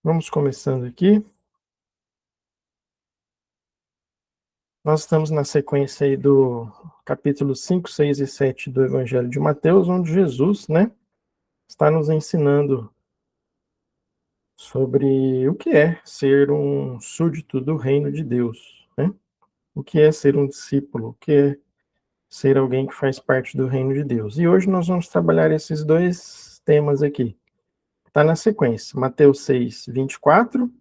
Vamos começando aqui. Nós estamos na sequência aí do capítulo 5, 6 e 7 do Evangelho de Mateus, onde Jesus, está nos ensinando sobre o que é ser um súdito do reino de Deus, né? O que é ser um discípulo, o que é ser alguém que faz parte do reino de Deus. E hoje nós vamos trabalhar esses dois temas aqui. Está na sequência, Mateus 6, 24,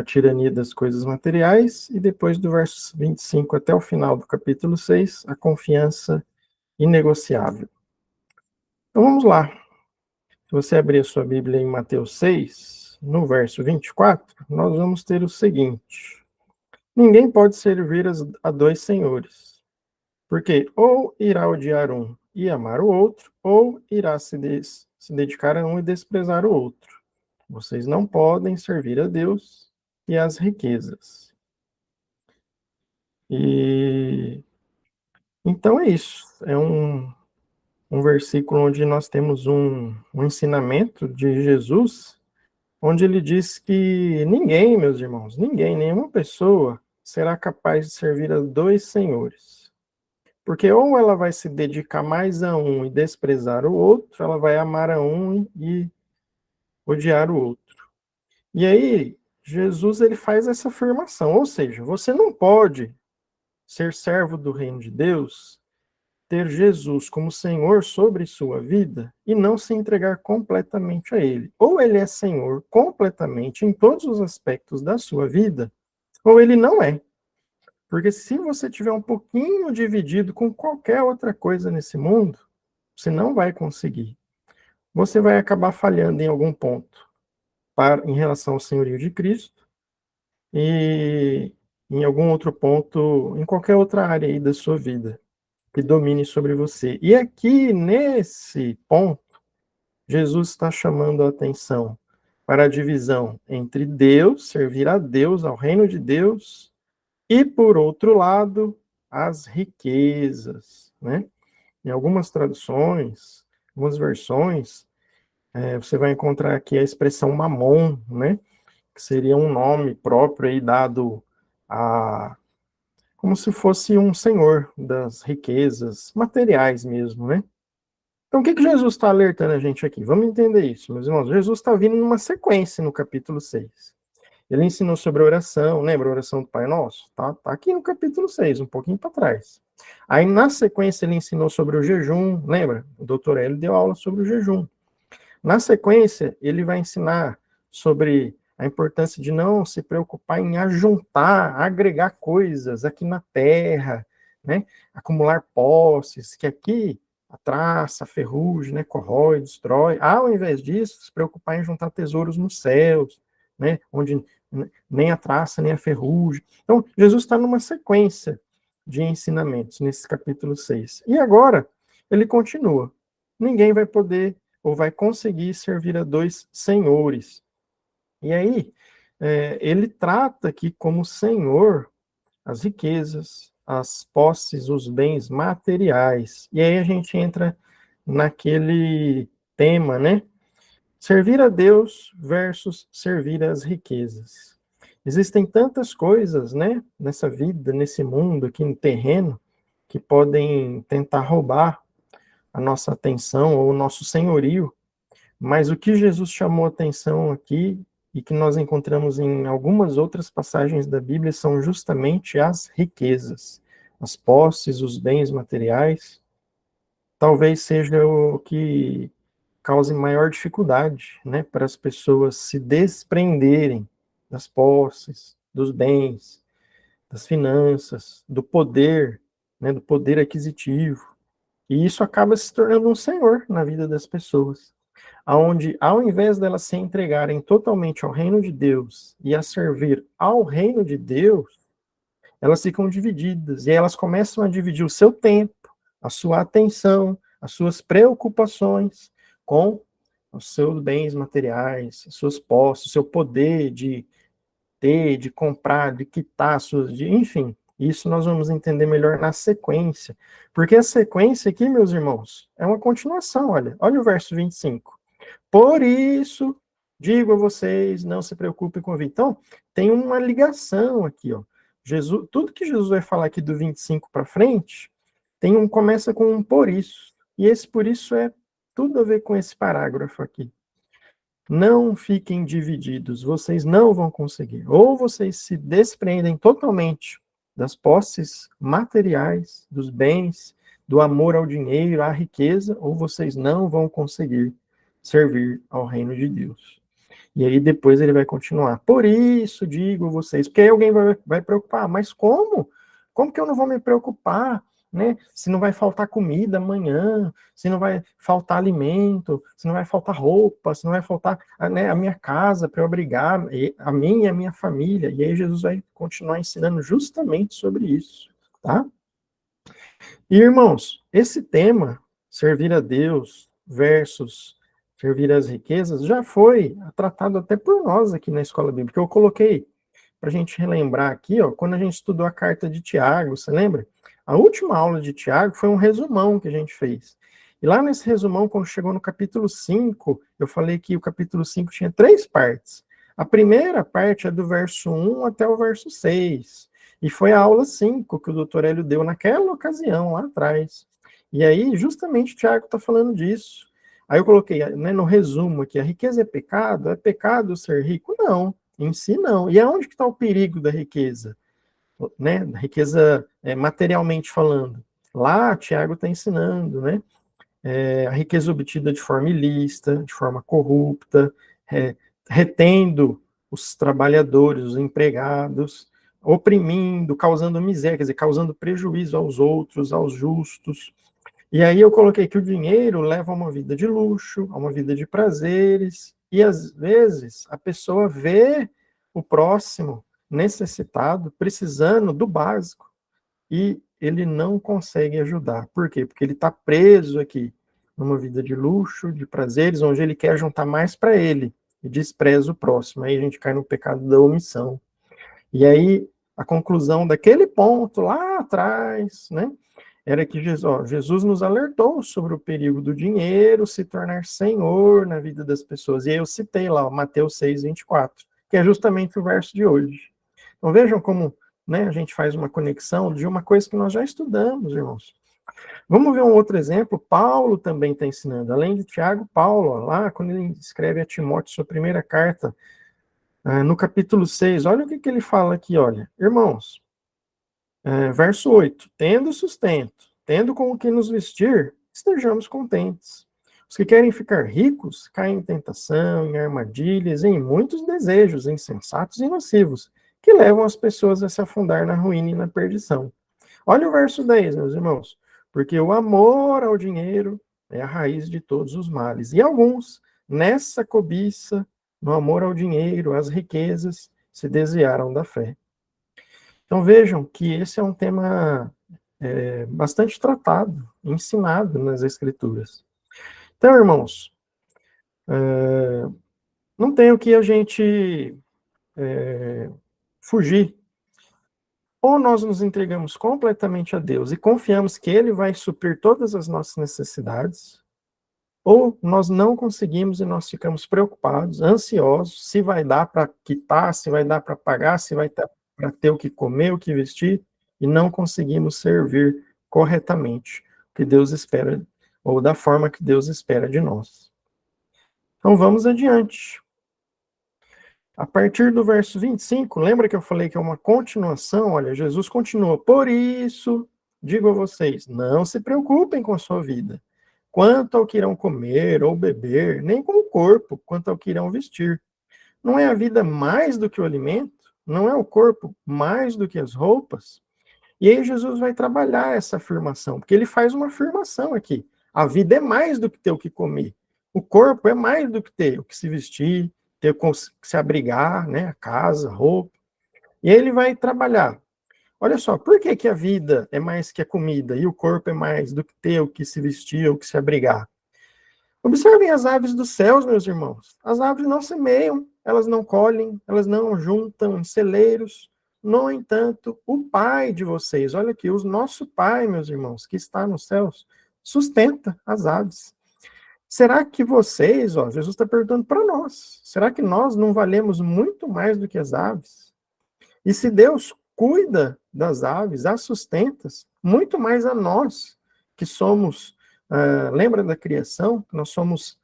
a tirania das coisas materiais, e depois do verso 25 até o final do capítulo 6, a confiança inegociável. Então vamos lá. Se você abrir a sua Bíblia em Mateus 6, no verso 24, nós vamos ter o seguinte: ninguém pode servir a dois senhores, porque ou irá odiar um e amar o outro, ou irá se dedicar a um e desprezar o outro. Vocês não podem servir a Deus e às riquezas. E então é isso. É um versículo onde nós temos um ensinamento de Jesus, onde ele diz que ninguém, meus irmãos, ninguém, nenhuma pessoa será capaz de servir a dois senhores. Porque ou ela vai se dedicar mais a um e desprezar o outro, ela vai amar a um e odiar o outro. E aí, Jesus ele faz essa afirmação, ou seja, você não pode ser servo do reino de Deus, ter Jesus como Senhor sobre sua vida e não se entregar completamente a Ele. Ou Ele é Senhor completamente em todos os aspectos da sua vida, ou Ele não é. Porque se você tiver um pouquinho dividido com qualquer outra coisa nesse mundo, você não vai conseguir. Você vai acabar falhando em algum ponto em relação ao senhorio de Cristo e em algum outro ponto, em qualquer outra área aí da sua vida que domine sobre você. E aqui, nesse ponto, Jesus está chamando a atenção para a divisão entre Deus, servir a Deus, ao reino de Deus, e, por outro lado, as riquezas, né? Em algumas traduções, algumas versões, você vai encontrar aqui a expressão mamon, né? Que seria um nome próprio aí dado a como se fosse um senhor das riquezas materiais mesmo, né? Então, o que Jesus está alertando a gente aqui? Vamos entender isso, meus irmãos. Jesus está vindo numa sequência no capítulo 6. Ele ensinou sobre a oração, lembra a oração do Pai Nosso? Tá aqui no capítulo 6, um pouquinho para trás. Aí, na sequência, ele ensinou sobre o jejum, lembra? O doutor Hélio deu aula sobre o jejum. Na sequência, ele vai ensinar sobre a importância de não se preocupar em ajuntar, agregar coisas aqui na terra, né? Acumular posses, que aqui a traça, a ferrugem, né, corrói, destrói. Ao invés disso, se preocupar em juntar tesouros nos céus, né, onde nem a traça, nem a ferrugem. Então, Jesus está numa sequência de ensinamentos nesse capítulo 6. E agora, ele continua. Ninguém vai poder ou vai conseguir servir a dois senhores. E aí, ele trata aqui como senhor as riquezas, as posses, os bens materiais. E aí a gente entra naquele tema, né? Servir a Deus versus servir às riquezas. Existem tantas coisas, né, nessa vida, nesse mundo aqui no terreno, que podem tentar roubar a nossa atenção ou o nosso senhorio. Mas o que Jesus chamou atenção aqui, e que nós encontramos em algumas outras passagens da Bíblia, são justamente as riquezas, as posses, os bens materiais. Talvez seja o que cause maior dificuldade, né, para as pessoas se desprenderem das posses, dos bens, das finanças, do poder, né, do poder aquisitivo. E isso acaba se tornando um senhor na vida das pessoas, aonde ao invés delas se entregarem totalmente ao reino de Deus e a servir ao reino de Deus, elas ficam divididas e elas começam a dividir o seu tempo, a sua atenção, as suas preocupações com os seus bens materiais, as suas posses, o seu poder de ter, de comprar, de quitar, enfim. Isso nós vamos entender melhor na sequência. Porque a sequência aqui, meus irmãos, é uma continuação, olha. Olha o verso 25. Por isso, digo a vocês, não se preocupem com a vida. Então, tem uma ligação aqui, ó. Jesus, tudo que Jesus vai falar aqui do 25 para frente, começa com um por isso. E esse por isso é tudo a ver com esse parágrafo aqui. Não fiquem divididos, vocês não vão conseguir. Ou vocês se desprendem totalmente das posses materiais, dos bens, do amor ao dinheiro, à riqueza, ou vocês não vão conseguir servir ao reino de Deus. E aí depois ele vai continuar. Por isso digo vocês, porque aí alguém vai preocupar, mas como? Como que eu não vou me preocupar? Né? Se não vai faltar comida amanhã, se não vai faltar alimento, se não vai faltar roupa, se não vai faltar, né, a minha casa para eu abrigar a mim e a minha família. E aí Jesus vai continuar ensinando justamente sobre isso, tá? E irmãos, esse tema, servir a Deus versus servir as riquezas, já foi tratado até por nós aqui na Escola Bíblica. Eu coloquei para a gente relembrar aqui, ó, quando a gente estudou a carta de Tiago, você lembra? A última aula de Tiago foi um resumão que a gente fez. E lá nesse resumão, quando chegou no capítulo 5, eu falei que o capítulo 5 tinha 3 partes. A primeira parte é do verso 1 até o verso 6. E foi a aula 5 que o doutor Hélio deu naquela ocasião, lá atrás. E aí, justamente, o Tiago está falando disso. Aí eu coloquei, né, no resumo aqui, a riqueza é pecado? É pecado ser rico? Não, em si não. E aonde que está o perigo da riqueza? Né? Da riqueza materialmente falando. Lá, Tiago está ensinando, né? A riqueza obtida de forma ilícita, de forma corrupta, retendo os trabalhadores, os empregados, oprimindo, causando miséria, quer dizer, causando prejuízo aos outros, aos justos. E aí eu coloquei que o dinheiro leva a uma vida de luxo, a uma vida de prazeres, e às vezes a pessoa vê o próximo necessitado, precisando do básico, e ele não consegue ajudar. Por quê? Porque ele está preso aqui numa vida de luxo, de prazeres, onde ele quer juntar mais para ele e despreza o próximo. Aí a gente cai no pecado da omissão. E aí a conclusão daquele ponto lá atrás, né, era que Jesus nos alertou sobre o perigo do dinheiro se tornar senhor na vida das pessoas. E aí eu citei lá, Mateus 6:24, que é justamente o verso de hoje. Então vejam como, né, a gente faz uma conexão de uma coisa que nós já estudamos, irmãos. Vamos ver um outro exemplo. Paulo também está ensinando. Além de Tiago, Paulo, ó, lá quando ele escreve a Timóteo sua primeira carta, no capítulo 6, olha o que ele fala aqui, olha. Irmãos, verso 8, tendo sustento, tendo com o que nos vestir, estejamos contentes. Os que querem ficar ricos caem em tentação, em armadilhas, em muitos desejos insensatos e nocivos, que levam as pessoas a se afundar na ruína e na perdição. Olha o verso 10, meus irmãos. Porque o amor ao dinheiro é a raiz de todos os males. E alguns, nessa cobiça, no amor ao dinheiro, às riquezas, se desviaram da fé. Então vejam que esse é um tema bastante tratado, ensinado nas Escrituras. Então, irmãos, não tem o que a gente fugir. Ou nós nos entregamos completamente a Deus e confiamos que Ele vai suprir todas as nossas necessidades, ou nós não conseguimos e nós ficamos preocupados, ansiosos, se vai dar para quitar, se vai dar para pagar, se vai dar para ter o que comer, o que vestir, e não conseguimos servir corretamente o que Deus espera, ou da forma que Deus espera de nós. Então vamos adiante. A partir do verso 25, lembra que eu falei que é uma continuação? Olha, Jesus continua. Por isso, digo a vocês, não se preocupem com a sua vida, quanto ao que irão comer ou beber, nem com o corpo, quanto ao que irão vestir. Não é a vida mais do que o alimento? Não é o corpo mais do que as roupas? E aí Jesus vai trabalhar essa afirmação, porque ele faz uma afirmação aqui. A vida é mais do que ter o que comer. O corpo é mais do que ter o que se vestir, ter o que se abrigar, né, a casa, a roupa. E aí ele vai trabalhar. Olha só, por que que a vida é mais que a comida e o corpo é mais do que ter o que se vestir, o que se abrigar? Observem as aves dos céus, meus irmãos. As aves não semeiam, elas não colhem, elas não juntam em celeiros. No entanto, o Pai de vocês, olha aqui, o nosso Pai, meus irmãos, que está nos céus, sustenta as aves. Será que vocês, ó, Jesus está perguntando para nós, será que nós não valemos muito mais do que as aves? E se Deus cuida das aves, as sustenta, muito mais a nós, que somos, lembra da criação? Nós somos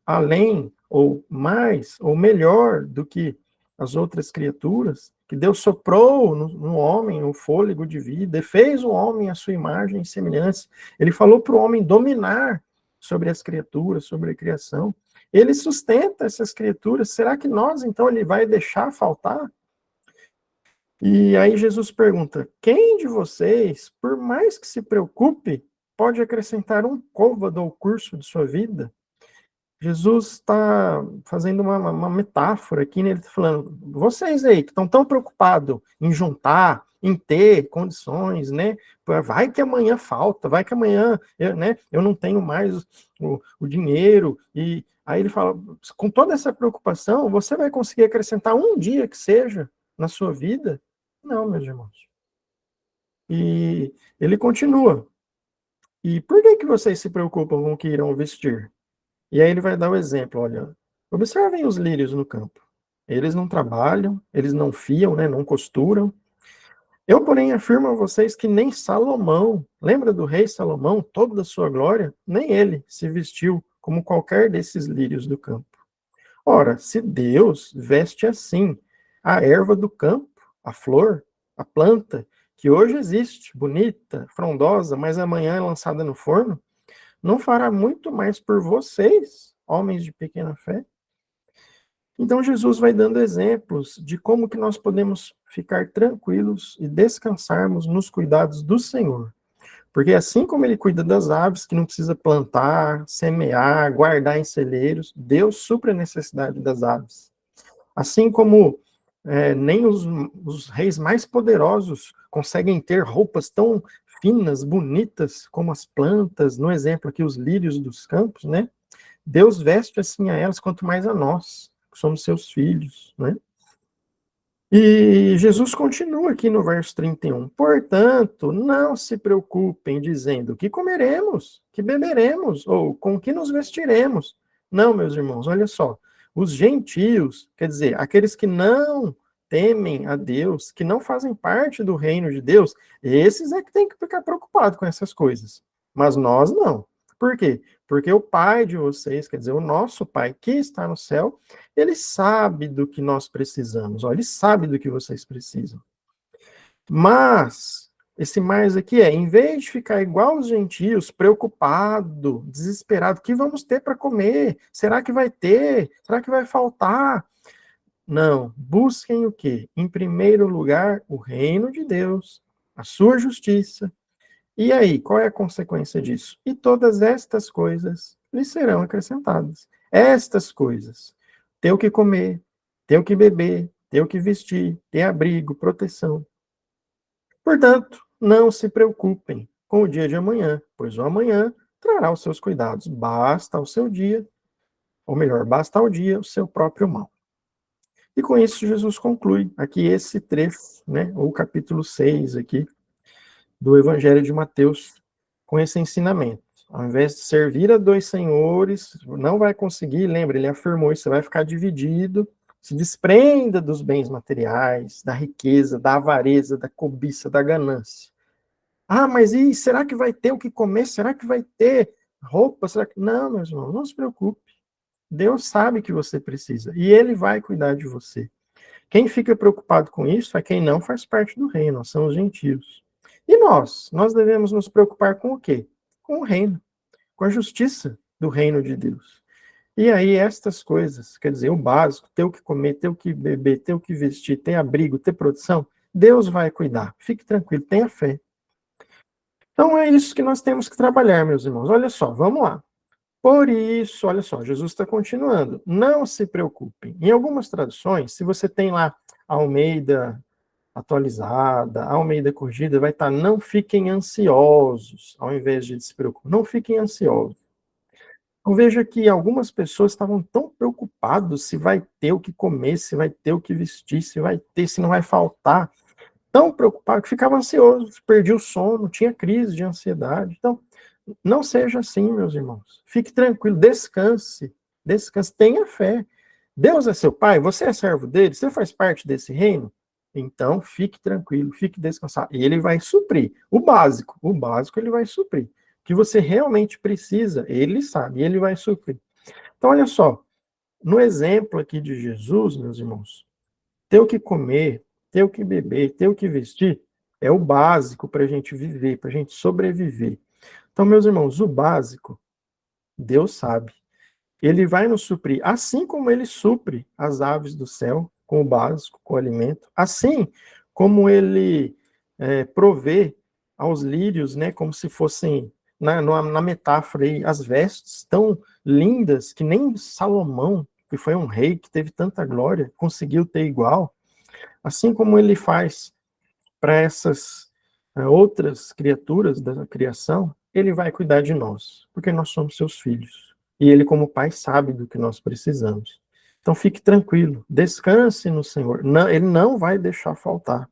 além, ou mais, ou melhor do que as outras criaturas, que Deus soprou no homem o fôlego de vida, e fez o homem à sua imagem e semelhança. Ele falou para o homem dominar sobre as criaturas, sobre a criação. Ele sustenta essas criaturas. Será que nós, então, ele vai deixar faltar? E aí Jesus pergunta: quem de vocês, por mais que se preocupe, pode acrescentar um côvado ao curso de sua vida? Jesus está fazendo uma metáfora aqui, né? Ele está falando, vocês aí que estão tão preocupados em juntar, em ter condições, né? Vai que amanhã falta, vai que amanhã, eu não tenho mais o dinheiro. E aí ele fala, com toda essa preocupação, você vai conseguir acrescentar um dia que seja na sua vida? Não, meus irmãos. E ele continua. E por que vocês se preocupam com o que irão vestir? E aí ele vai dar o exemplo, olha, observem os lírios no campo. Eles não trabalham, eles não fiam, né, não costuram. Eu, porém, afirmo a vocês que nem Salomão, lembra do rei Salomão, toda a sua glória, nem ele se vestiu como qualquer desses lírios do campo. Ora, se Deus veste assim a erva do campo, a flor, a planta, que hoje existe, bonita, frondosa, mas amanhã é lançada no forno, não fará muito mais por vocês, homens de pequena fé? Então Jesus vai dando exemplos de como que nós podemos ficar tranquilos e descansarmos nos cuidados do Senhor. Porque assim como ele cuida das aves, que não precisa plantar, semear, guardar em celeiros, Deus supre a necessidade das aves. Assim como nem os reis mais poderosos conseguem ter roupas tão finas, bonitas, como as plantas, no exemplo aqui, os lírios dos campos, né? Deus veste assim a elas, quanto mais a nós, que somos seus filhos, né? E Jesus continua aqui no verso 31. Portanto, não se preocupem dizendo que comeremos, que beberemos, ou com que nos vestiremos. Não, meus irmãos, olha só. Os gentios, quer dizer, aqueles que não temem a Deus, que não fazem parte do reino de Deus, esses é que tem que ficar preocupado com essas coisas. Mas nós não. Por quê? Porque o Pai de vocês, quer dizer, o nosso Pai que está no céu, ele sabe do que nós precisamos, ó, ele sabe do que vocês precisam. Mas, esse mais aqui em vez de ficar igual os gentios, preocupado, desesperado, o que vamos ter para comer? Será que vai ter? Será que vai faltar? Não, busquem o quê? Em primeiro lugar, o reino de Deus, a sua justiça. E aí, qual é a consequência disso? E todas estas coisas lhe serão acrescentadas. Estas coisas. Ter o que comer, ter o que beber, ter o que vestir, ter abrigo, proteção. Portanto, não se preocupem com o dia de amanhã, pois o amanhã trará os seus cuidados. Basta ao seu dia, ou melhor, basta ao dia o seu próprio mal. E com isso, Jesus conclui aqui esse trecho, né, ou capítulo 6 aqui, do Evangelho de Mateus, com esse ensinamento. Ao invés de servir a dois senhores, não vai conseguir, lembra, ele afirmou isso, você vai ficar dividido, se desprenda dos bens materiais, da riqueza, da avareza, da cobiça, da ganância. Ah, mas e será que vai ter o que comer? Será que vai ter roupa? Será que... Não, meus irmãos, não se preocupe. Deus sabe que você precisa e ele vai cuidar de você. Quem fica preocupado com isso é quem não faz parte do reino, são os gentios. E nós? Nós devemos nos preocupar com o quê? Com o reino, com a justiça do reino de Deus. E aí estas coisas, quer dizer, o básico, ter o que comer, ter o que beber, ter o que vestir, ter abrigo, ter proteção, Deus vai cuidar. Fique tranquilo, tenha fé. Então é isso que nós temos que trabalhar, meus irmãos. Olha só, vamos lá. Por isso, olha só, Jesus está continuando. Não se preocupem. Em algumas traduções, se você tem lá Almeida atualizada, Almeida corrigida, vai estar não fiquem ansiosos, ao invés de se preocupar. Não fiquem ansiosos. Eu vejo que algumas pessoas estavam tão preocupadas se vai ter o que comer, se vai ter o que vestir, se vai ter, se não vai faltar. Tão preocupado que ficava ansioso, perdia o sono, tinha crise de ansiedade. Então, Não seja assim, meus irmãos. Fique tranquilo, descanse, descanse, tenha fé. Deus é seu pai, você é servo dele, você faz parte desse reino. Então, fique tranquilo, fique descansado. E ele vai suprir o básico ele vai suprir. O que você realmente precisa, ele sabe, e ele vai suprir. Então, olha só, no exemplo aqui de Jesus, meus irmãos, ter o que comer, ter o que beber, ter o que vestir, é o básico para a gente viver, para a gente sobreviver. Então, meus irmãos, o básico, Deus sabe. Ele vai nos suprir, assim como ele supre as aves do céu, com o básico, com o alimento, assim como ele provê aos lírios, né, como se fossem, na metáfora aí, as vestes tão lindas que nem Salomão, que foi um rei que teve tanta glória, conseguiu ter igual, assim como ele faz para essas outras criaturas da criação, ele vai cuidar de nós, porque nós somos seus filhos. E ele, como pai, sabe do que nós precisamos. Então fique tranquilo, descanse no Senhor. Não, ele não vai deixar faltar. O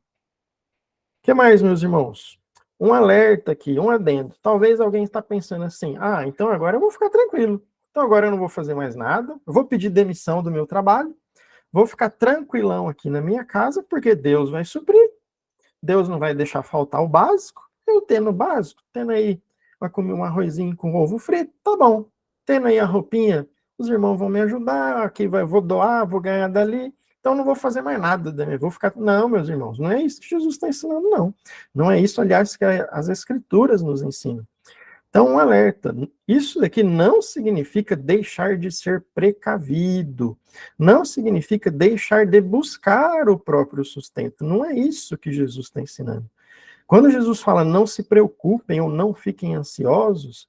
que mais, meus irmãos? Um alerta aqui, um adendo. Talvez alguém está pensando assim: ah, então agora eu vou ficar tranquilo. Então agora eu não vou fazer mais nada, eu vou pedir demissão do meu trabalho, vou ficar tranquilão aqui na minha casa, porque Deus vai suprir. Deus não vai deixar faltar o básico. Eu tendo o básico, tendo aí, vai comer um arrozinho com ovo frito, tá bom. Tendo aí a roupinha, os irmãos vão me ajudar, aqui vou doar, vou ganhar dali. Então não vou fazer mais nada, vou ficar. Não, meus irmãos, não é isso que Jesus está ensinando, não. Não é isso, aliás, que as Escrituras nos ensinam. Então, um alerta: isso daqui não significa deixar de ser precavido, não significa deixar de buscar o próprio sustento. Não é isso que Jesus está ensinando. Quando Jesus fala não se preocupem ou não fiquem ansiosos,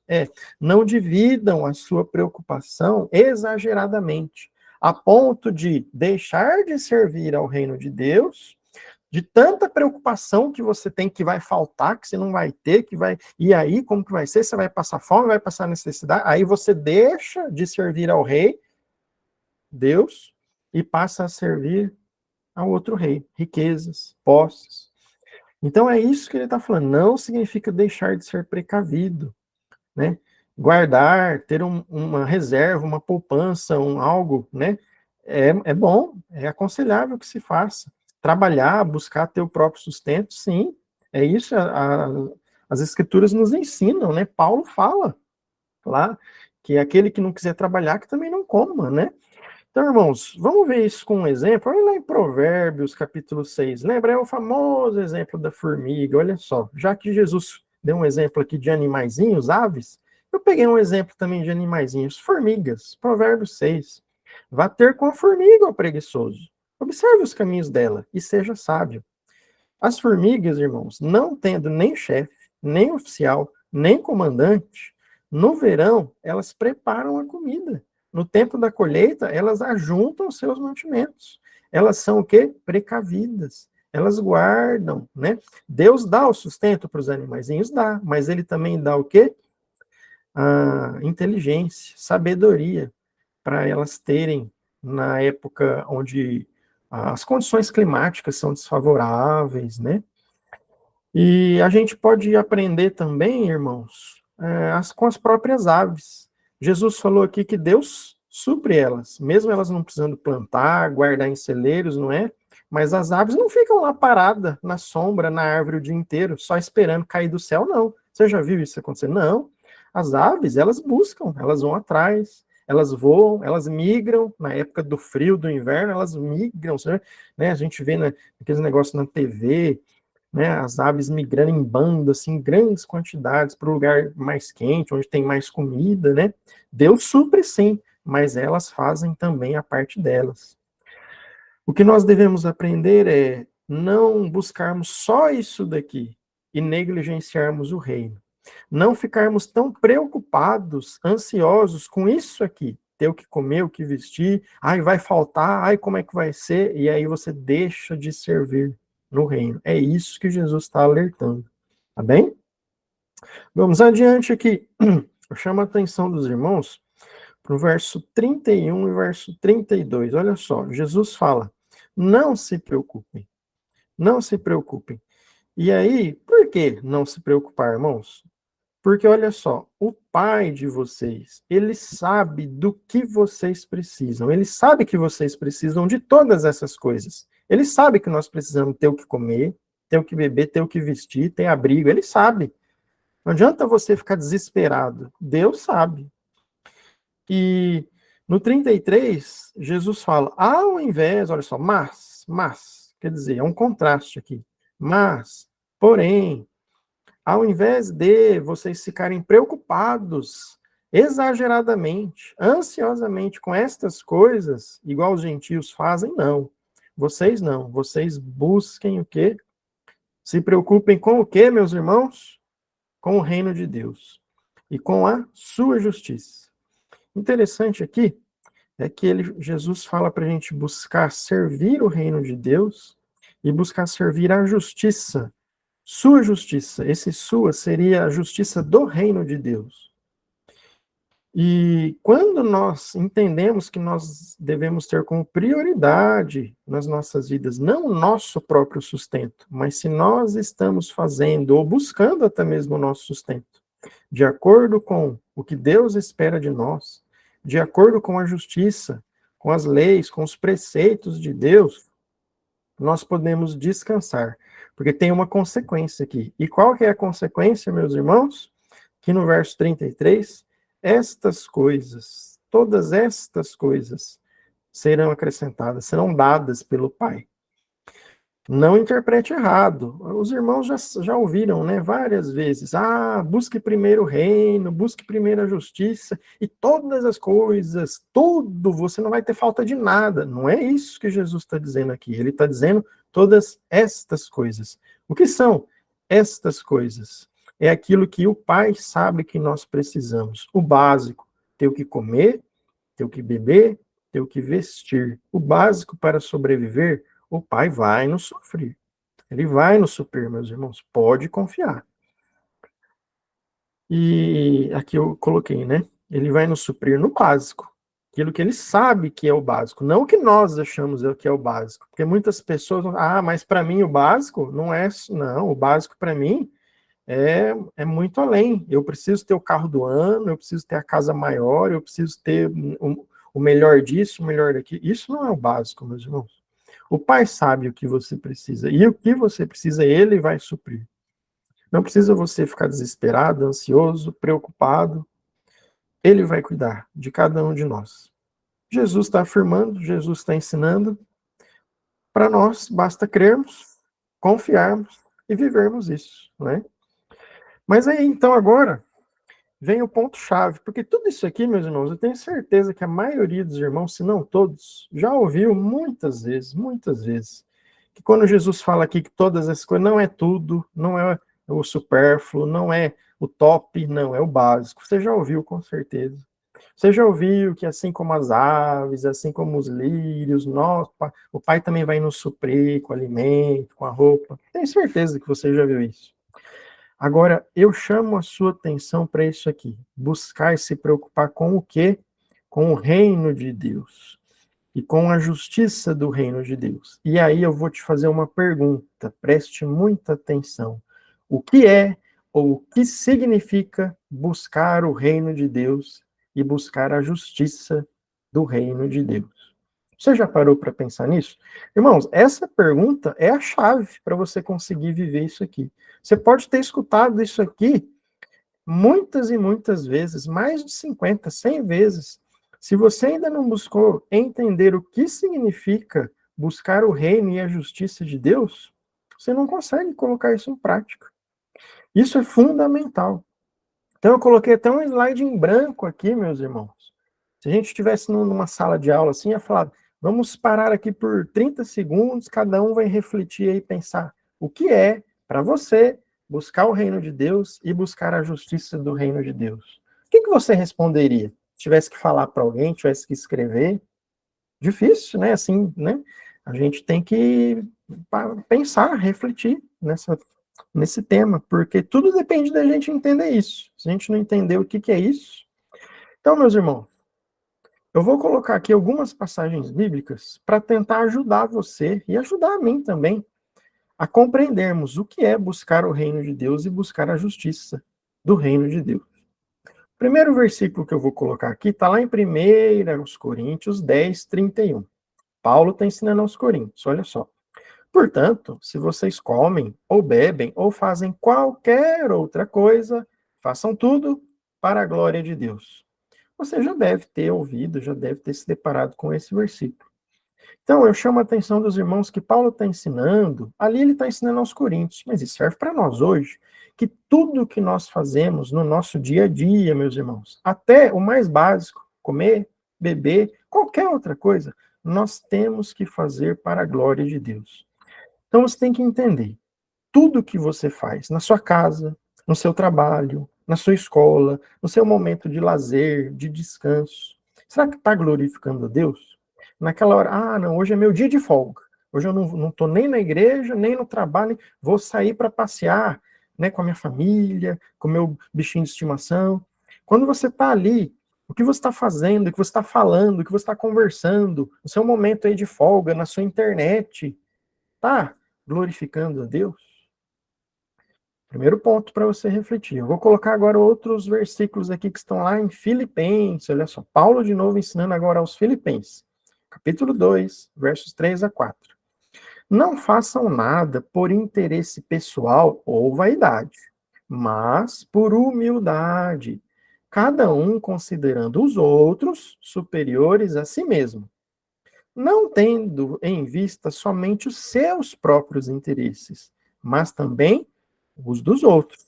não dividam a sua preocupação exageradamente, a ponto de deixar de servir ao reino de Deus, de tanta preocupação que você tem que vai faltar, que você não vai ter, que vai. E aí, como que vai ser? Você vai passar fome, vai passar necessidade, aí você deixa de servir ao rei, Deus, e passa a servir ao outro rei, riquezas, posses. Então é isso que ele está falando. Não significa deixar de ser precavido, né? Guardar, ter uma reserva, uma poupança, algo, né? É bom, é aconselhável que se faça. Trabalhar, buscar ter o próprio sustento, sim. É isso, as escrituras nos ensinam, né? Paulo fala lá que aquele que não quiser trabalhar, que também não coma, né? Então, irmãos, vamos ver isso com um exemplo. Olha lá em Provérbios, capítulo 6. Lembra? É o famoso exemplo da formiga. Olha só, já que Jesus deu um exemplo aqui de animaizinhos, aves, eu peguei um exemplo também de animaizinhos, formigas. Provérbios 6. Vá ter com a formiga, ó preguiçoso. Observe os caminhos dela e seja sábio. As formigas, irmãos, não tendo nem chefe, nem oficial, nem comandante, no verão elas preparam a comida. No tempo da colheita, elas ajuntam seus mantimentos. Elas são o quê? Precavidas. Elas guardam, né? Deus dá o sustento para os animaizinhos, dá, mas ele também dá o quê? A inteligência, sabedoria, para elas terem, na época onde as condições climáticas são desfavoráveis, né? E a gente pode aprender também, irmãos, com as próprias aves. Jesus falou aqui que Deus supre elas, mesmo elas não precisando plantar, guardar em celeiros, não é? Mas as aves não ficam lá paradas na sombra, na árvore o dia inteiro, só esperando cair do céu, não. Você já viu isso acontecer? Não. As aves, elas buscam, elas vão atrás, elas voam, elas migram, na época do frio, do inverno, elas migram, né? A gente vê aqueles negócios na TV, né, as aves migrando em bando, assim, em grandes quantidades para o lugar mais quente, onde tem mais comida, né? Deus supre sim, mas elas fazem também a parte delas. O que nós devemos aprender é não buscarmos só isso daqui e negligenciarmos o reino. Não ficarmos tão preocupados, ansiosos com isso aqui, ter o que comer, o que vestir, ai, vai faltar, ai, como é que vai ser? E aí você deixa de servir no reino. É isso que Jesus está alertando. Tá bem? Vamos adiante aqui. Eu chamo a atenção dos irmãos para o verso 31 e verso 32. Olha só, Jesus fala: não se preocupem, não se preocupem. E aí, por que não se preocupar, irmãos? Porque olha só, o pai de vocês, ele sabe do que vocês precisam. Ele sabe que vocês precisam de todas essas coisas. Ele sabe que nós precisamos ter o que comer, ter o que beber, ter o que vestir, ter abrigo. Ele sabe. Não adianta você ficar desesperado. Deus sabe. E no 33, Jesus fala, ao invés, olha só, quer dizer, é um contraste aqui. Mas, porém, ao invés de vocês ficarem preocupados exageradamente, ansiosamente com estas coisas, igual os gentios fazem, não. Vocês não. Vocês busquem o quê? Se preocupem com o quê, meus irmãos? Com o reino de Deus e com a sua justiça. Interessante aqui é que Jesus fala para a gente buscar servir o reino de Deus e buscar servir a justiça. Sua justiça, esse sua seria a justiça do reino de Deus. E quando nós entendemos que nós devemos ter como prioridade nas nossas vidas, não o nosso próprio sustento, mas se nós estamos fazendo ou buscando até mesmo o nosso sustento, de acordo com o que Deus espera de nós, de acordo com a justiça, com as leis, com os preceitos de Deus, nós podemos descansar, porque tem uma consequência aqui. E qual que é a consequência, meus irmãos? Que no verso 33, estas coisas, todas estas coisas, serão acrescentadas, serão dadas pelo Pai. Não interprete errado. Os irmãos já ouviram, né, várias vezes. Busque primeiro o reino, busque primeiro a justiça, e todas as coisas, tudo, você não vai ter falta de nada. Não é isso que Jesus está dizendo aqui. Ele está dizendo todas estas coisas. O que são estas coisas? É aquilo que o Pai sabe que nós precisamos. O básico, ter o que comer, ter o que beber, ter o que vestir. O básico para sobreviver, o Pai vai nos suprir. Ele vai nos suprir, meus irmãos. Pode confiar. E aqui eu coloquei, né? Ele vai nos suprir no básico. Aquilo que ele sabe que é o básico, não o que nós achamos que é o básico. Porque muitas pessoas, mas para mim o básico não é. Não, o básico para mim é muito além. Eu preciso ter o carro do ano, eu preciso ter a casa maior, eu preciso ter o melhor disso, o melhor daquilo. Isso não é o básico, meus irmãos. O Pai sabe o que você precisa, e o que você precisa, Ele vai suprir. Não precisa você ficar desesperado, ansioso, preocupado. Ele vai cuidar de cada um de nós. Jesus está afirmando, Jesus está ensinando. Para nós, basta crermos, confiarmos e vivermos isso, não é? Mas aí, então, agora, vem o ponto-chave, porque tudo isso aqui, meus irmãos, eu tenho certeza que a maioria dos irmãos, se não todos, já ouviu muitas vezes, que quando Jesus fala aqui que todas essas coisas não é tudo, não é o supérfluo, não é o top, não, é o básico. Você já ouviu com certeza. Você já ouviu que assim como as aves, assim como os lírios, o Pai também vai nos suprir com alimento, com a roupa. Tenho certeza que você já viu isso. Agora, eu chamo a sua atenção para isso aqui. Buscar e se preocupar com o quê? Com o reino de Deus. E com a justiça do reino de Deus. E aí eu vou te fazer uma pergunta. Preste muita atenção. O que é ou o que significa buscar o reino de Deus e buscar a justiça do reino de Deus? Você já parou para pensar nisso? Irmãos, essa pergunta é a chave para você conseguir viver isso aqui. Você pode ter escutado isso aqui muitas e muitas vezes, mais de 50, 100 vezes. Se você ainda não buscou entender o que significa buscar o reino e a justiça de Deus, você não consegue colocar isso em prática. Isso é fundamental. Então eu coloquei até um slide em branco aqui, meus irmãos. Se a gente estivesse numa sala de aula assim, ia falar, vamos parar aqui por 30 segundos, cada um vai refletir e pensar o que é, para você, buscar o reino de Deus e buscar a justiça do reino de Deus. O que você responderia? Se tivesse que falar para alguém, tivesse que escrever? Difícil, né? Assim, né? A gente tem que pensar, refletir nesse tema, porque tudo depende da gente entender isso. Se a gente não entender o que é isso. Então, meus irmãos, eu vou colocar aqui algumas passagens bíblicas para tentar ajudar você e ajudar a mim também a compreendermos o que é buscar o reino de Deus e buscar a justiça. do reino de Deus. O primeiro versículo que eu vou colocar aqui está lá em 1 Coríntios 10, 31. Paulo está ensinando aos Coríntios, olha só. Portanto, se vocês comem, ou bebem, ou fazem qualquer outra coisa, façam tudo para a glória de Deus. Você já deve ter ouvido, já deve ter se deparado com esse versículo. Então, eu chamo a atenção dos irmãos que Paulo está ensinando, ali ele está ensinando aos Coríntios, mas isso serve para nós hoje, que tudo que nós fazemos no nosso dia a dia, meus irmãos, até o mais básico, comer, beber, qualquer outra coisa, nós temos que fazer para a glória de Deus. Então, você tem que entender, tudo que você faz na sua casa, no seu trabalho, na sua escola, no seu momento de lazer, de descanso, será que está glorificando a Deus? Naquela hora, não, hoje é meu dia de folga. Hoje eu não estou nem na igreja, nem no trabalho, vou sair para passear, né, com a minha família, com o meu bichinho de estimação. Quando você está ali, o que você está fazendo, o que você está falando, o que você está conversando, no seu momento aí de folga, na sua internet, tá glorificando a Deus? Primeiro ponto para você refletir. Eu vou colocar agora outros versículos aqui que estão lá em Filipenses. Olha só, Paulo de novo ensinando agora aos Filipenses. Capítulo 2, versos 3 a 4. Não façam nada por interesse pessoal ou vaidade, mas por humildade, cada um considerando os outros superiores a si mesmo, não tendo em vista somente os seus próprios interesses, mas também os dos outros.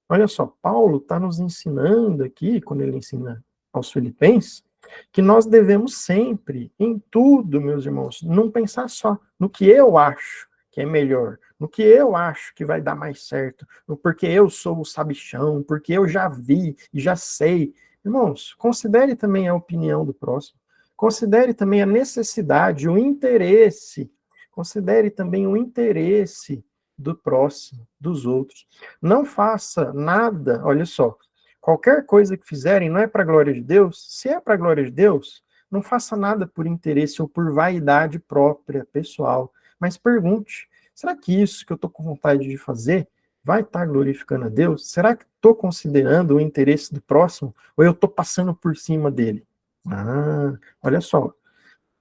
Olha só, Paulo está nos ensinando aqui, quando ele ensina aos Filipenses, que nós devemos sempre, em tudo, meus irmãos, não pensar só no que eu acho que é melhor, no que eu acho que vai dar mais certo, no porque eu sou o sabichão, porque eu já vi e já sei. Irmãos, considere também a opinião do próximo, considere também a necessidade, o interesse, considere também o interesse do próximo, dos outros. Não faça nada, olha só, qualquer coisa que fizerem não é para a glória de Deus? Se é para a glória de Deus, não faça nada por interesse ou por vaidade própria, pessoal, mas pergunte, será que isso que eu estou com vontade de fazer vai estar glorificando a Deus? Será que estou considerando o interesse do próximo ou eu estou passando por cima dele? Olha só,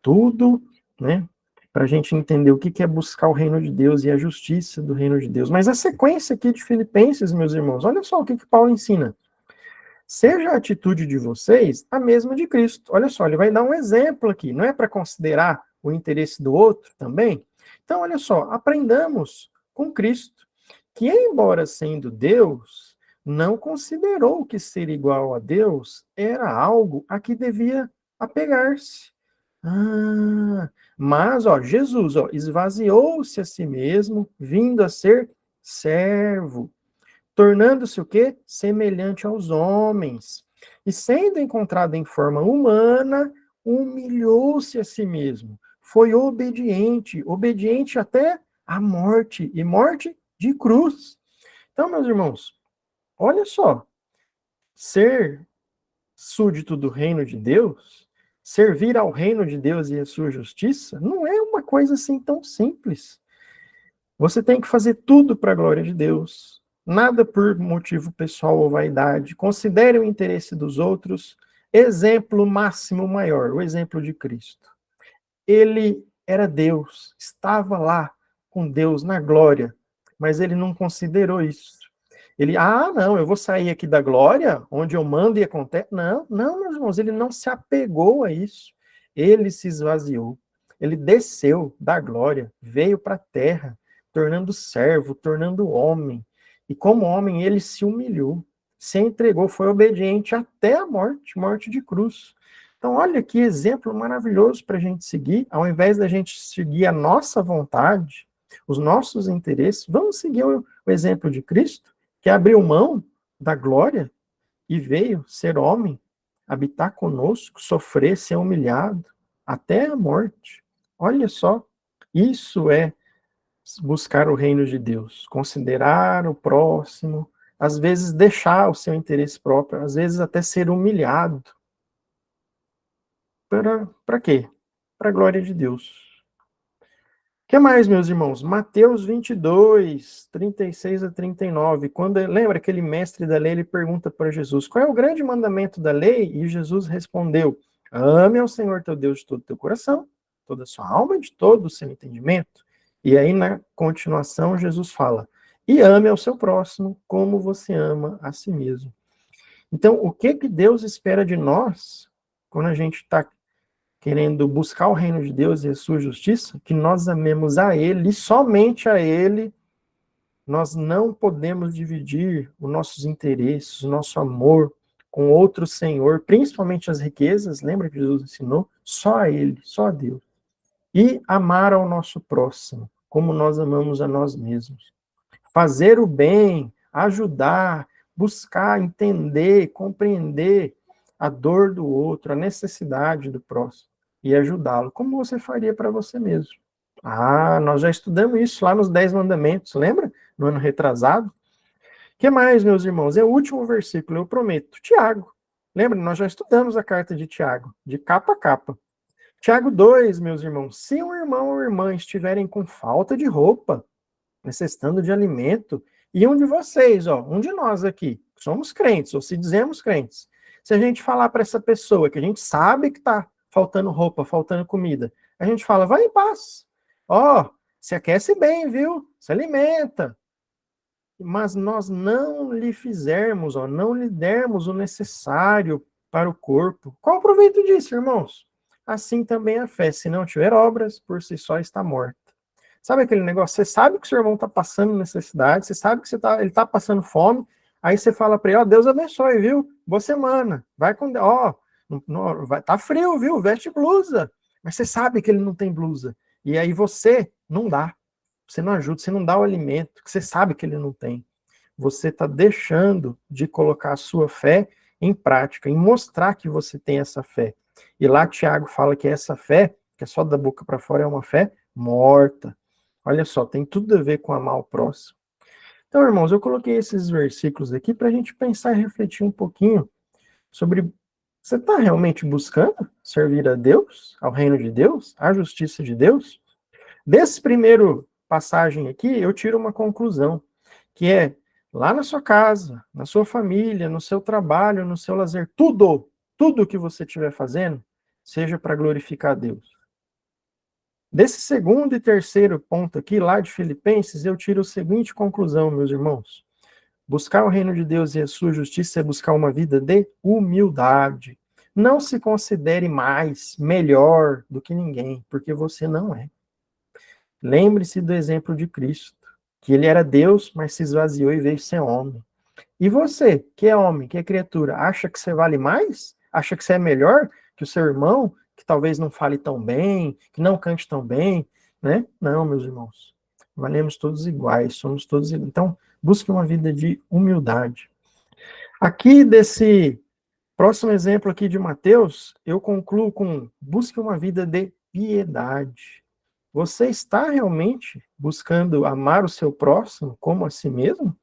tudo, né, para a gente entender o que é buscar o reino de Deus e a justiça do reino de Deus. Mas a sequência aqui de Filipenses, meus irmãos, olha só o que Paulo ensina. Seja a atitude de vocês a mesma de Cristo. Olha só, ele vai dar um exemplo aqui, não é para considerar o interesse do outro também? Então, olha só, aprendamos com Cristo, que embora sendo Deus, não considerou que ser igual a Deus era algo a que devia apegar-se. Mas, Jesus, esvaziou-se a si mesmo, vindo a ser servo, tornando-se o quê? Semelhante aos homens. E sendo encontrado em forma humana, humilhou-se a si mesmo. Foi obediente, obediente até a morte, e morte de cruz. Então, meus irmãos, olha só, ser súdito do reino de Deus, servir ao reino de Deus e a sua justiça, não é uma coisa assim tão simples. Você tem que fazer tudo para a glória de Deus, nada por motivo pessoal ou vaidade. Considere o interesse dos outros. Exemplo máximo maior, o exemplo de Cristo. Ele era Deus, estava lá com Deus na glória, mas ele não considerou isso. Ele, não, eu vou sair aqui da glória, onde eu mando e acontece. Não, não, meus irmãos, ele não se apegou a isso. Ele se esvaziou. Ele desceu da glória, veio para a terra, tornando servo, tornando homem. E como homem, ele se humilhou, se entregou, foi obediente até a morte, morte de cruz. Então, olha que exemplo maravilhoso para a gente seguir. Ao invés da gente seguir a nossa vontade, os nossos interesses, vamos seguir o exemplo de Cristo, que abriu mão da glória e veio ser homem, habitar conosco, sofrer, ser humilhado, até a morte. Olha só, isso é buscar o reino de Deus, considerar o próximo, às vezes deixar o seu interesse próprio, às vezes até ser humilhado. Para quê? Para a glória de Deus. Que mais, meus irmãos? Mateus 22, 36 a 39. Lembra aquele mestre da lei, ele pergunta para Jesus, qual é o grande mandamento da lei? E Jesus respondeu, ame ao Senhor teu Deus de todo o teu coração, toda a sua alma e de todo o seu entendimento. E aí, na continuação, Jesus fala, e ame ao seu próximo como você ama a si mesmo. Então, o que Deus espera de nós quando a gente está querendo buscar o reino de Deus e a sua justiça, que nós amemos a Ele, e somente a Ele. Nós não podemos dividir os nossos interesses, o nosso amor com outro Senhor, principalmente as riquezas, lembra que Jesus ensinou? Só a Ele, só a Deus. E amar ao nosso próximo, como nós amamos a nós mesmos. Fazer o bem, ajudar, buscar entender, compreender a dor do outro, a necessidade do próximo e ajudá-lo, como você faria para você mesmo. Ah, nós já estudamos isso lá nos 10 mandamentos, lembra? No ano retrasado. O que mais, meus irmãos? É o último versículo, eu prometo. Tiago. Lembra? Nós já estudamos a carta de Tiago, de capa a capa. Tiago 2, meus irmãos. Se um irmão ou irmã estiverem com falta de roupa, necessitando de alimento, e um de vocês, um de nós aqui, somos crentes, ou se dizemos crentes, se a gente falar para essa pessoa que a gente sabe que está faltando roupa, faltando comida, a gente fala, vai em paz, se aquece bem, viu? Se alimenta. Mas nós não lhe fizermos, não lhe dermos o necessário para o corpo. Qual o proveito disso, irmãos? Assim também a fé, se não tiver obras, por si só está morta. Sabe aquele negócio? Você sabe que o seu irmão está passando necessidade, você sabe que ele está passando fome, aí você fala para ele, Deus abençoe, viu? Boa semana. Vai com Deus. Tá frio, viu? Veste blusa. Mas você sabe que ele não tem blusa. E aí você não dá. Você não ajuda, você não dá o alimento, que você sabe que ele não tem. Você está deixando de colocar a sua fé em prática, em mostrar que você tem essa fé. E lá Tiago fala que essa fé, que é só da boca para fora, é uma fé morta. Olha só, tem tudo a ver com amar o próximo. Então, irmãos, eu coloquei esses versículos aqui para a gente pensar e refletir um pouquinho sobre, você está realmente buscando servir a Deus, ao reino de Deus, à justiça de Deus? Desse primeiro passagem aqui, eu tiro uma conclusão, que é, lá na sua casa, na sua família, no seu trabalho, no seu lazer, tudo que você estiver fazendo, seja para glorificar a Deus. Desse segundo e terceiro ponto aqui, lá de Filipenses, eu tiro a seguinte conclusão, meus irmãos. Buscar o reino de Deus e a sua justiça é buscar uma vida de humildade. Não se considere mais, melhor do que ninguém, porque você não é. Lembre-se do exemplo de Cristo, que ele era Deus, mas se esvaziou e veio ser homem. E você, que é homem, que é criatura, acha que você vale mais? Acha que você é melhor que o seu irmão, que talvez não fale tão bem, que não cante tão bem, né? Não, meus irmãos. Valemos todos iguais, somos todos iguais. Então, busque uma vida de humildade. Aqui desse próximo exemplo aqui de Mateus, eu concluo com busque uma vida de piedade. Você está realmente buscando amar o seu próximo como a si mesmo?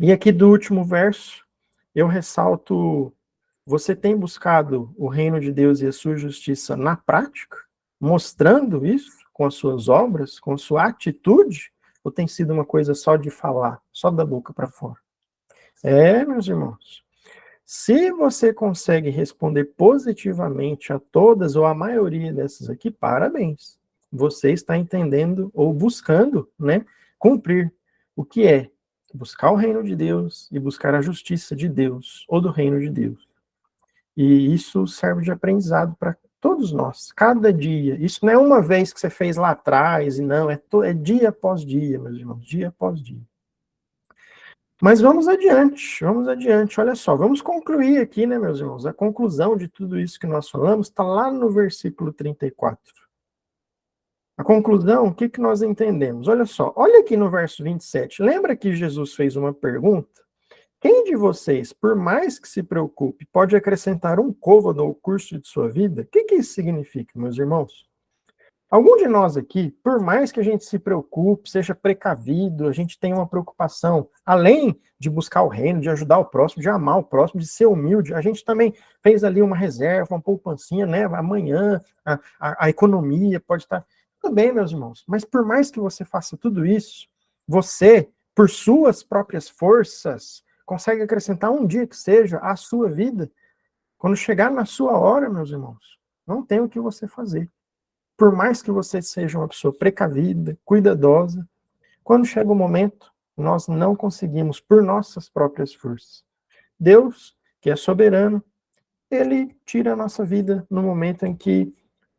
E aqui do último verso, eu ressalto, você tem buscado o reino de Deus e a sua justiça na prática? Mostrando isso com as suas obras, com a sua atitude? Ou tem sido uma coisa só de falar, só da boca para fora? Meus irmãos, se você consegue responder positivamente a todas ou a maioria dessas aqui, parabéns. Você está entendendo ou buscando, né, cumprir o que é buscar o reino de Deus e buscar a justiça de Deus ou do reino de Deus. E isso serve de aprendizado para todos nós, cada dia. Isso não é uma vez que você fez lá atrás, e não, é dia após dia, meus irmãos, dia após dia. Mas vamos adiante. Olha só, vamos concluir aqui, né, meus irmãos? A conclusão de tudo isso que nós falamos está lá no versículo 34. A conclusão, o que nós entendemos? Olha só, olha aqui no verso 27. Lembra que Jesus fez uma pergunta? Quem de vocês, por mais que se preocupe, pode acrescentar um côvado ao curso de sua vida? O que isso significa, meus irmãos? Algum de nós aqui, por mais que a gente se preocupe, seja precavido, a gente tenha uma preocupação, além de buscar o reino, de ajudar o próximo, de amar o próximo, de ser humilde, a gente também fez ali uma reserva, uma poupancinha, né? Amanhã a economia pode estar... Tudo bem, meus irmãos, mas por mais que você faça tudo isso, você, por suas próprias forças, consegue acrescentar um dia que seja à sua vida. Quando chegar na sua hora, meus irmãos, não tem o que você fazer. Por mais que você seja uma pessoa precavida, cuidadosa, quando chega o momento, nós não conseguimos por nossas próprias forças. Deus, que é soberano, ele tira a nossa vida no momento em que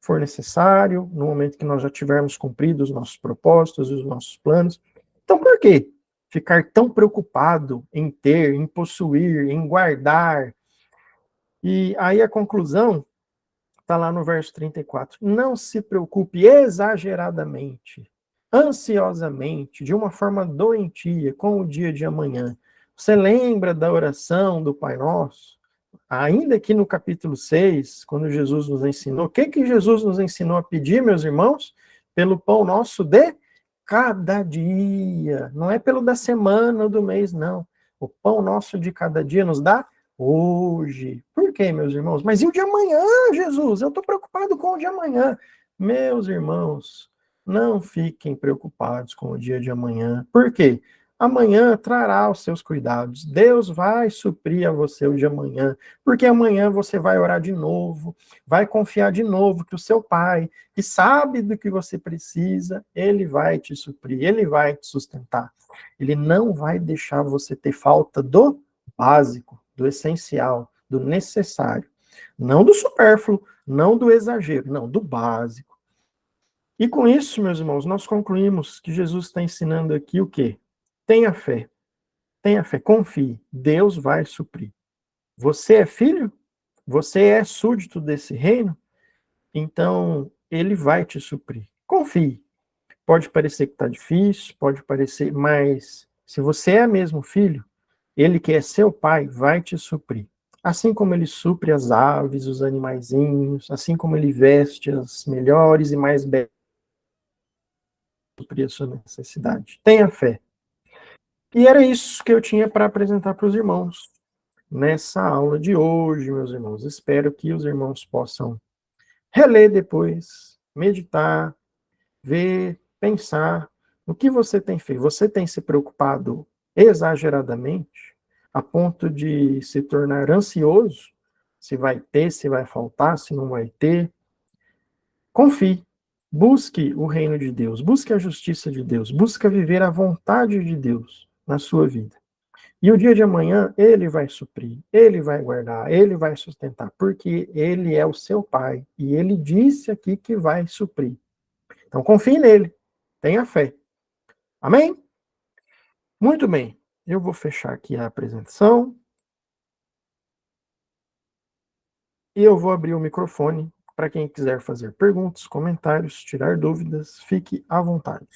for necessário, no momento que nós já tivermos cumprido os nossos propósitos e os nossos planos. Então, por que ficar tão preocupado em ter, em possuir, em guardar? E aí a conclusão está lá no verso 34. Não se preocupe exageradamente, ansiosamente, de uma forma doentia com o dia de amanhã. Você lembra da oração do Pai Nosso? Ainda que no capítulo 6, quando Jesus nos ensinou, o que que Jesus nos ensinou a pedir, meus irmãos? Pelo pão nosso de cada dia. Não é pelo da semana ou do mês, não. O pão nosso de cada dia nos dá hoje. Por quê, meus irmãos? Mas e o de amanhã, Jesus? Eu estou preocupado com o de amanhã. Meus irmãos, não fiquem preocupados com o dia de amanhã. Por quê? Amanhã trará os seus cuidados. Deus vai suprir a você o de amanhã, porque amanhã você vai orar de novo, vai confiar de novo que o seu Pai, que sabe do que você precisa, ele vai te suprir, ele vai te sustentar. Ele não vai deixar você ter falta do básico, do essencial, do necessário. Não do supérfluo, não do exagero, não, do básico. E com isso, meus irmãos, nós concluímos que Jesus está ensinando aqui o quê? Tenha fé, confie, Deus vai suprir. Você é filho? Você é súdito desse reino? Então, ele vai te suprir. Confie. Pode parecer que está difícil, pode parecer, mas se você é mesmo filho, ele que é seu pai vai te suprir. Assim como ele supre as aves, os animaizinhos, assim como ele veste as melhores e mais belas, suprir a sua necessidade. Tenha fé. E era isso que eu tinha para apresentar para os irmãos nessa aula de hoje, meus irmãos. Espero que os irmãos possam reler depois, meditar, ver, pensar no que você tem feito. Você tem se preocupado exageradamente a ponto de se tornar ansioso? Se vai ter, se vai faltar, se não vai ter? Confie. Busque o reino de Deus, busque a justiça de Deus, busque viver a vontade de Deus na sua vida. E o dia de amanhã, ele vai suprir, ele vai guardar, ele vai sustentar, porque ele é o seu pai. E ele disse aqui que vai suprir. Então confie nele, tenha fé. Amém? Muito bem. Eu vou fechar aqui a apresentação e eu vou abrir o microfone para quem quiser fazer perguntas, comentários, tirar dúvidas, fique à vontade.